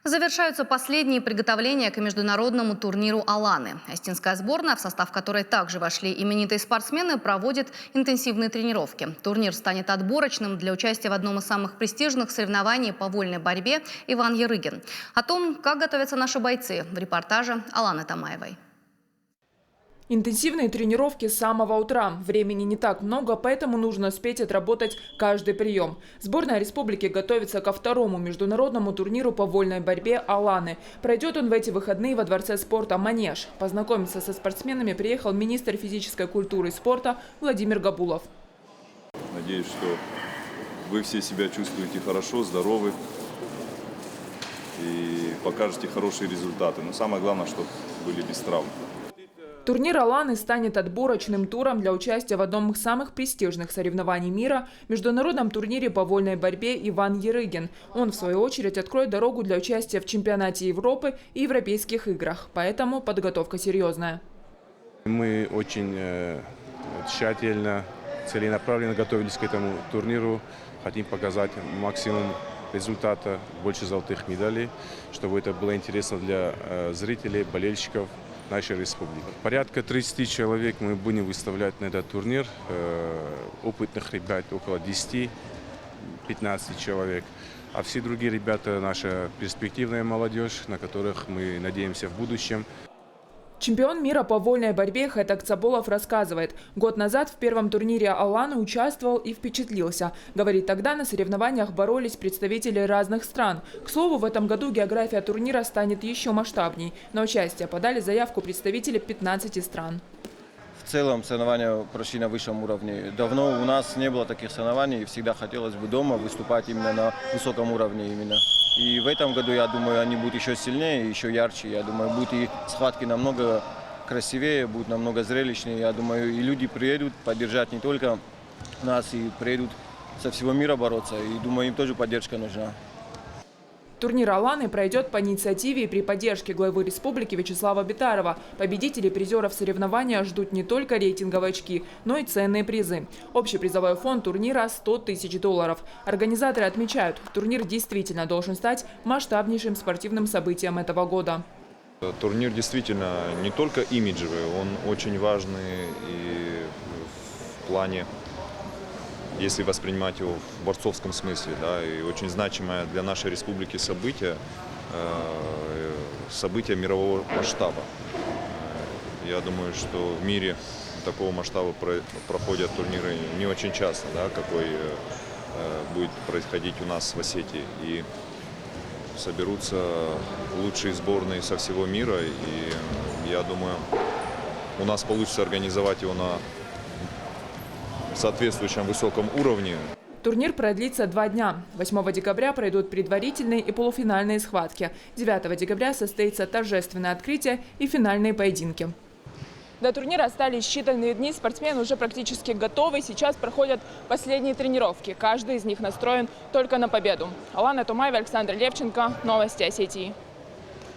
Завершаются последние приготовления к международному турниру «Аланы». Остинская сборная, в состав которой также вошли именитые спортсмены, проводит интенсивные тренировки. Турнир станет отборочным для участия в одном из самых престижных соревнований по вольной борьбе «Иван Ярыгин». О том, как готовятся наши бойцы, в репортаже Аланы Тамаевой. Интенсивные тренировки с самого утра. Времени не так много, поэтому нужно успеть отработать каждый прием. Сборная республики готовится ко второму международному турниру по вольной борьбе «Аланы». Пройдет он в эти выходные во Дворце спорта «Манеж». Познакомиться со спортсменами приехал министр физической культуры и спорта Владимир Габулов. Надеюсь, что вы все себя чувствуете хорошо, здоровы и покажете хорошие результаты. Но самое главное, чтобы были без травм. Турнир «Аланы» станет отборочным туром для участия в одном из самых престижных соревнований мира – международном турнире по вольной борьбе «Иван Ярыгин». Он, в свою очередь, откроет дорогу для участия в чемпионате Европы и европейских играх. Поэтому подготовка серьезная. Мы очень тщательно, целенаправленно готовились к этому турниру. Хотим показать максимум результата, больше золотых медалей, чтобы это было интересно для зрителей, болельщиков нашей республики. Порядка 30 человек мы будем выставлять на этот турнир. Опытных ребят около 10-15 человек. А все другие ребята – наша перспективная молодежь, на которых мы надеемся в будущем. Чемпион мира по вольной борьбе Хэтак Цаболов рассказывает, год назад в первом турнире «Аланы» участвовал и впечатлился. Говорит, тогда на соревнованиях боролись представители разных стран. К слову, в этом году география турнира станет еще масштабней. На участие подали заявку представители 15 стран. В целом соревнования прошли на высшем уровне. Давно у нас не было таких соревнований, и всегда хотелось бы дома выступать именно на высоком уровне именно. И в этом году, я думаю, они будут еще сильнее, еще ярче. Я думаю, будут и схватки намного красивее, будут намного зрелищнее. Я думаю, и люди приедут поддержать не только нас, и приедут со всего мира бороться. И думаю, им тоже поддержка нужна. Турнир «Аланы» пройдет по инициативе и при поддержке главы республики Вячеслава Битарова. Победители и призеров соревнования ждут не только рейтинговые очки, но и ценные призы. Общий призовой фонд турнира – $100 000. Организаторы отмечают, турнир действительно должен стать масштабнейшим спортивным событием этого года. Турнир действительно не только имиджевый, он очень важный и в плане, если воспринимать его в борцовском смысле, да, и очень значимое для нашей республики событие мирового масштаба. Я думаю, что в мире такого масштаба проходят турниры не очень часто, да, какой будет происходить у нас в Осетии. И соберутся лучшие сборные со всего мира, и я думаю, у нас получится организовать его на соответствующем высоком уровне. Турнир продлится 2 дня. 8 декабря пройдут предварительные и полуфинальные схватки. 9 декабря состоится торжественное открытие и финальные поединки. До турнира остались считанные дни. Спортсмены уже практически готовы. Сейчас проходят последние тренировки. Каждый из них настроен только на победу. Алана Тамаева, Александр Левченко. Новости Осетии.